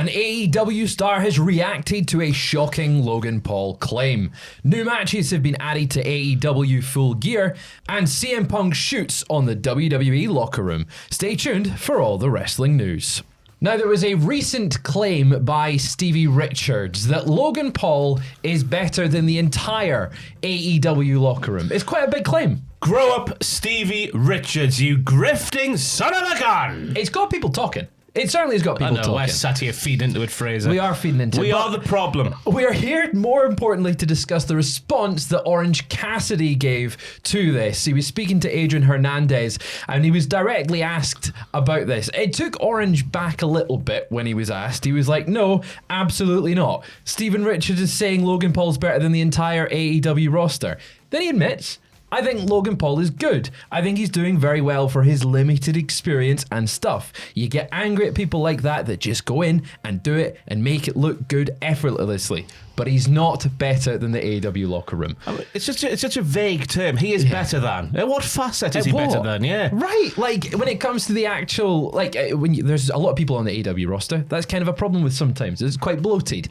An AEW star has reacted to a shocking Logan Paul claim. New matches have been added to AEW Full Gear, and CM Punk shoots on the WWE locker room. Stay tuned for all the wrestling news. Now, there was a recent claim by Stevie Richards that Logan Paul is better than the entire AEW locker room. It's quite a big claim. Grow up, Stevie Richards, you grifting son of a gun! It's got people talking. It certainly has got people talking. We're sat here feeding into it, Fraser. We are feeding into it. We are the problem. We are here, more importantly, to discuss the response that Orange Cassidy gave to this. He was speaking to Adrian Hernandez, and he was directly asked about this. It took Orange back a little bit when he was asked. He was like, no, absolutely not. Steven Richards is saying Logan Paul's better than the entire AEW roster. Then he admits, I think Logan Paul is good. I think he's doing very well for his limited experience and stuff. You get angry at people like that just go in and do it and make it look good effortlessly. But he's not better than the AEW locker room. It's such a vague term. He is better than. What facet is he better than? Yeah. Right. Like, when it comes to the actual, like, there's a lot of people on the AEW roster. That's kind of a problem with sometimes. It's quite bloated.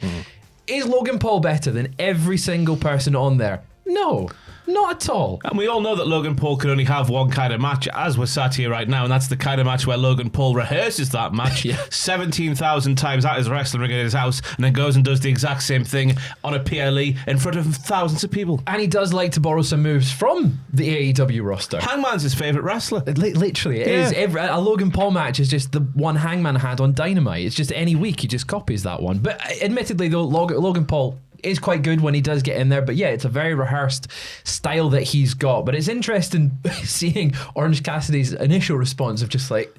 Is Logan Paul better than every single person on there? No. Not at all. And we all know that Logan Paul can only have one kind of match, as we're sat here right now, and that's the kind of match where Logan Paul rehearses that match 17,000 times at his wrestling ring in his house, and then goes and does the exact same thing on a PLE in front of thousands of people. And he does like to borrow some moves from the AEW roster. Hangman's his favourite wrestler. Literally, it is. A Logan Paul match is just the one Hangman had on Dynamite. It's just any week he just copies that one. But admittedly, though, Logan Paul is quite good when he does get in there, but yeah, it's a very rehearsed style that he's got. But it's interesting seeing Orange Cassidy's initial response of just like,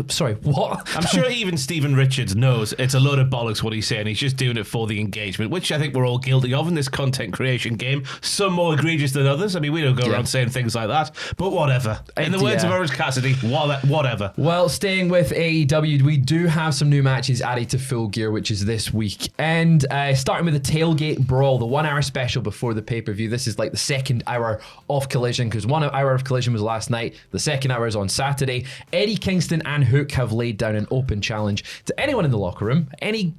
sorry, what? I'm sure even Steven Richards knows it's a load of bollocks what he's saying. He's just doing it for the engagement, which I think we're all guilty of in this content creation game. Some more egregious than others. I mean, we don't go around saying things like that, but whatever. In the words of Orange Cassidy, whatever. Well, staying with AEW, we do have some new matches added to Full Gear, which is this week. And starting with the Tailgate Brawl, the 1 hour special before the pay-per-view. This is like the second hour of Collision, because 1 hour of Collision was last night. The second hour is on Saturday. Eddie Kingston and Hook have laid down an open challenge to anyone in the locker room. Any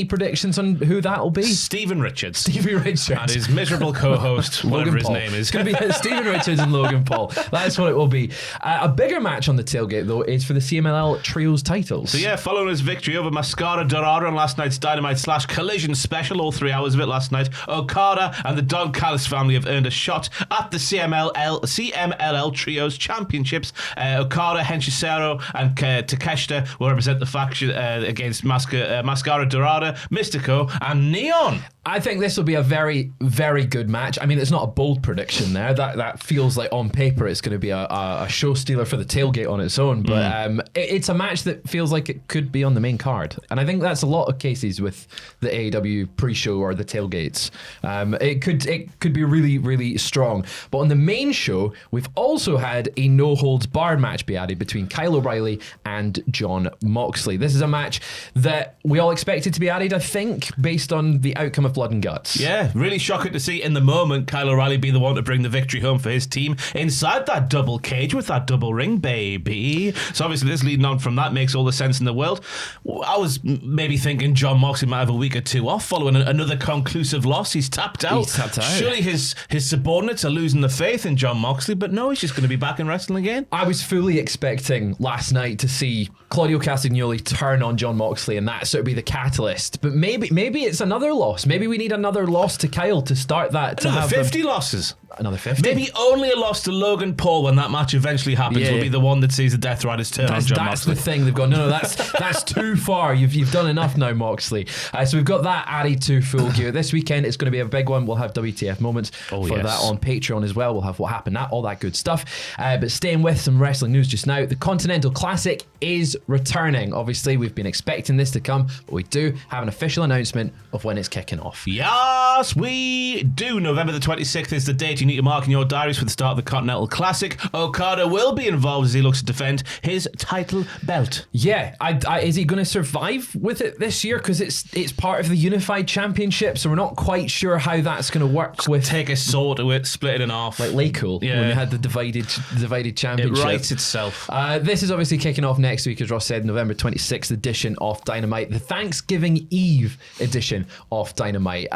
predictions on who that'll be? Steven Richards. Stevie Richards. And his miserable co-host, whatever his name is. It's going to be Steven Richards and Logan Paul. That's what it will be. A bigger match on the Tailgate, though, is for the CMLL Trios titles. So yeah, following his victory over Mascara Dorada on last night's Dynamite / Collision special, all 3 hours of it last night, Okada and the Don Callis family have earned a shot at the CMLL Trios Championships. Okada, Henshiro, and Takeshita will represent the faction against Mascara Dorada, Mystico, and Neon. I think this will be a very, very good match. I mean, it's not a bold prediction there. That feels like on paper it's going to be a show stealer for the Tailgate on its own. But it's a match that feels like it could be on the main card. And I think that's a lot of cases with the AEW pre-show or the Tailgates. It could be really, really strong. But on the main show, we've also had a no-holds-barred match be added between Kyle O'Reilly and Jon Moxley. This is a match that we all expected to be added, I think, based on the outcome of Blood and Guts. Yeah, really shocking to see in the moment Kyle O'Reilly be the one to bring the victory home for his team inside that double cage with that double ring, baby. So obviously this leading on from that makes all the sense in the world. I was maybe thinking Jon Moxley might have a week or two off following another conclusive loss. He's tapped out. Surely his subordinates are losing the faith in Jon Moxley, but no, he's just going to be back in wrestling again. I was fully expecting last night to see Claudio Castagnoli turn on Jon Moxley and that sort of be the catalyst. But maybe it's another loss. Maybe we need another loss to Kyle to start that. To another have 50 losses. Another 50. Maybe only a loss to Logan Paul when that match eventually happens will be the one that sees the Death Riders turn on Jon Moxley. That's the thing. They've gone, no, that's too far. You've done enough now, Moxley. So we've got that added to Full Gear. This weekend it's going to be a big one. We'll have WTF moments for that on Patreon as well. We'll have what happened, all that good stuff. But staying with some wrestling news just now, the Continental Classic is returning. Obviously, we've been expecting this to come, but we do have an official announcement of when it's kicking off. Yes, we do. November the 26th is the date. you need to mark in your diaries for the start of the Continental Classic. Okada will be involved as he looks to defend his title belt. Yeah, is he going to survive with it this year? Because it's part of the Unified Championship, so we're not quite sure how that's going to work. With take a sword to it, split it in half, like Laco when they had the divided championship. It writes itself. This is obviously kicking off next week, as Ross said, November 26th edition of Dynamite, the Thanksgiving Eve edition of Dynamite.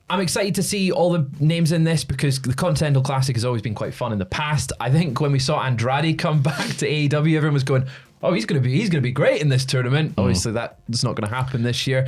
I'm excited to see all the names in this because the Continental Classic has always been quite fun in the past. I think when we saw Andrade come back to AEW, everyone was going, oh, he's going to be great in this tournament. Obviously, that's not going to happen this year.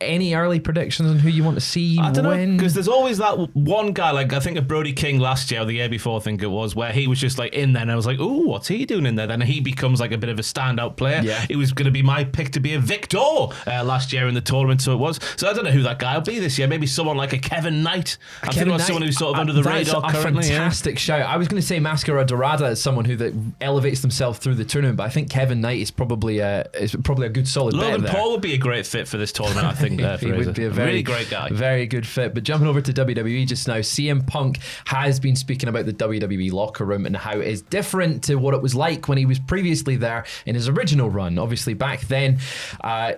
Any early predictions on who you want to see I don't win? know, because there's always that one guy, like I think of Brody King last year or the year before, I think it was, where he was just like in there and I was like, ooh, what's he doing in there? Then he becomes like a bit of a standout player. Yeah. It was going to be my pick to be a Victor last year in the tournament, so it was. So I don't know who that guy will be this year. Maybe someone like a Kevin Knight. I'm thinking about someone who's sort of under the radar currently. Fantastic shout. I was going to say Mascara Dorada as someone who that elevates themselves through the tournament, but I think Kevin Knight is probably a good solid bet. Logan Paul would be a great fit for this tournament, I think. He would be a really great guy. Very good fit. But jumping over to WWE just now, CM Punk has been speaking about the WWE locker room and how it is different to what it was like when he was previously there in his original run. Obviously, back then,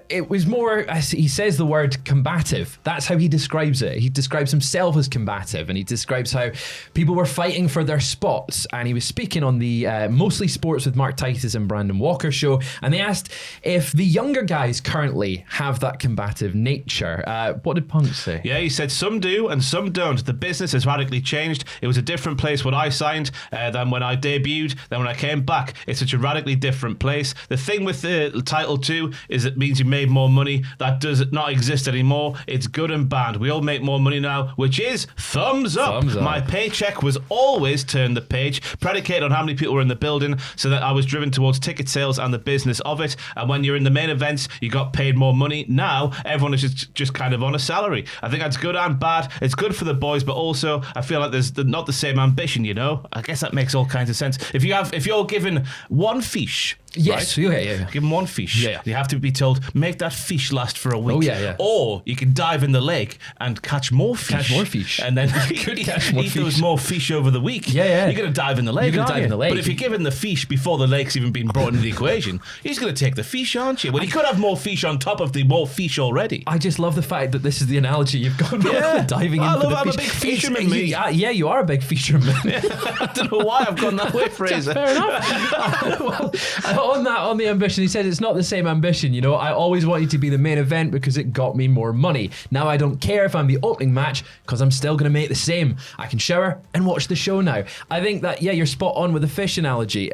it was more, as he says the word, combative. That's how he describes it. He describes himself as combative, and he describes how people were fighting for their spots. And he was speaking on the Mostly Sports with Mark Titus and Brandon Walker show, and they asked if the younger guys currently have that combative nature. What did Punk say? Yeah, he said some do and some don't. The business has radically changed. It was a different place when I signed than when I debuted, then when I came back. It's such a radically different place. The thing with the title too is it means you made more money. That does not exist anymore. It's good and bad. We all make more money now, which is thumbs up. Thumbs up. My paycheck was always turn the page, predicated on how many people were in the building, so that I was driven towards ticket sales and the business of it. And when you're in the main events, you got paid more money. Now everyone is just kind of on a salary. I think that's good and bad. It's good for the boys, but also I feel like there's not the same ambition. I guess that makes all kinds of sense. If you're given one fish. Yes, right? yeah. Give them one fish. Yeah. You have to be told, make that fish last for a week. Oh, yeah. Or you can dive in the lake and catch more fish. And then eat those more fish over the week. Yeah. You're going to dive in the lake, But if you're given the fish before the lake's even been brought into the equation, you're just going to take the fish, aren't you? Well, you could have more fish on top of the more fish already. I just love the fact that this is the analogy you've gone with, diving in for the fish. I'm a big fisherman, mate. Yeah, you are a big fisherman. I don't know why I've gone that way, Fraser. Fair enough. On the ambition, he said it's not the same ambition. I always wanted to be the main event because it got me more money. Now I don't care if I'm the opening match because I'm still going to make the same. I can shower and watch the show now. I think that, you're spot on with the fish analogy.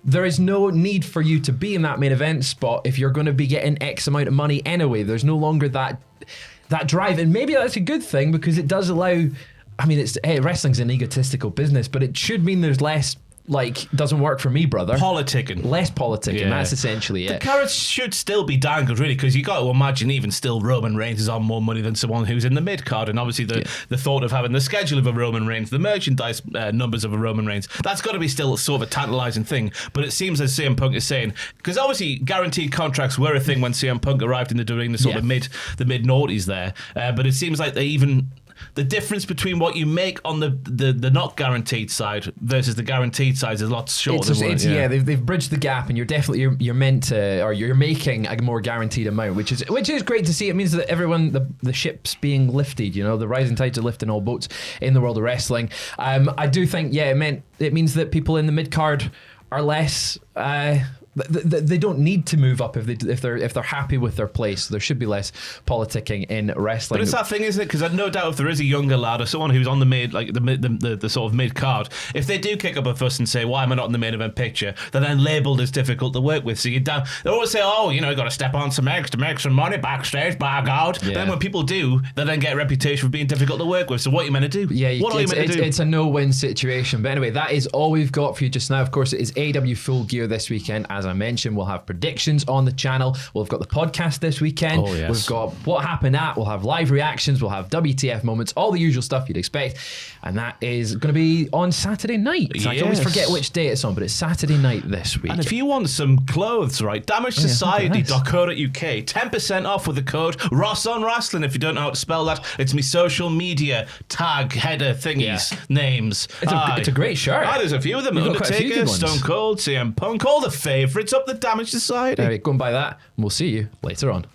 There is no need for you to be in that main event spot if you're going to be getting X amount of money anyway. There's no longer that drive, and maybe that's a good thing because it does allow. Wrestling's an egotistical business, but it should mean there's less. Doesn't work for me, brother. Politicking. Less politicking, that's essentially it. The carrots should still be dangled, really, because you got to imagine even still Roman Reigns is on more money than someone who's in the mid-card, and obviously the thought of having the schedule of a Roman Reigns, the merchandise numbers of a Roman Reigns, that's got to be still sort of a tantalising thing, but it seems as CM Punk is saying, because obviously guaranteed contracts were a thing when CM Punk arrived in the doing the sort of mid-noughties there, but it seems like they even... The difference between what you make on the not guaranteed side versus the guaranteed side is a lot shorter. They've bridged the gap, and you're meant to, or you're making a more guaranteed amount, which is great to see. It means that everyone, the ship's being lifted. The rising tides are lifting all boats in the world of wrestling. I do think, it means that people in the mid card are less. They don't need to move up if they're happy with their place. There should be less politicking in wrestling. But it's that thing, isn't it? Because I no doubt if there is a younger lad or someone who's on the mid, like the sort of mid card, if they do kick up a fuss and say, "Why am I not in the main event picture?" They're then labelled as difficult to work with. So you're down. They always say, "Oh, you got to step on some eggs to make some money backstage." By God. Yeah. Then when people do, they then get a reputation for being difficult to work with. So what are you meant to do? Yeah, it's a no-win situation. But anyway, that is all we've got for you just now. Of course, it is AEW Full Gear this weekend as as I mentioned, we'll have predictions on the channel. We've got the podcast this weekend. Oh, yes. We've got what happened at. We'll have live reactions. We'll have WTF moments, all the usual stuff you'd expect. And that is going to be on Saturday night. I can always Yes. forget which day it's on, but it's Saturday night this week. And if you want some clothes, right, damadgesociety.co.uk, 10% off with the code Ross on Wrestling. If you don't know how to spell that, it's me social media tag header thingies, names. It's a great shirt. There's a few of them. You've got quite a few Undertaker, good ones. Stone Cold, CM Punk, all the favourites up the Damage Society. Anyway, go and buy that, and we'll see you later on.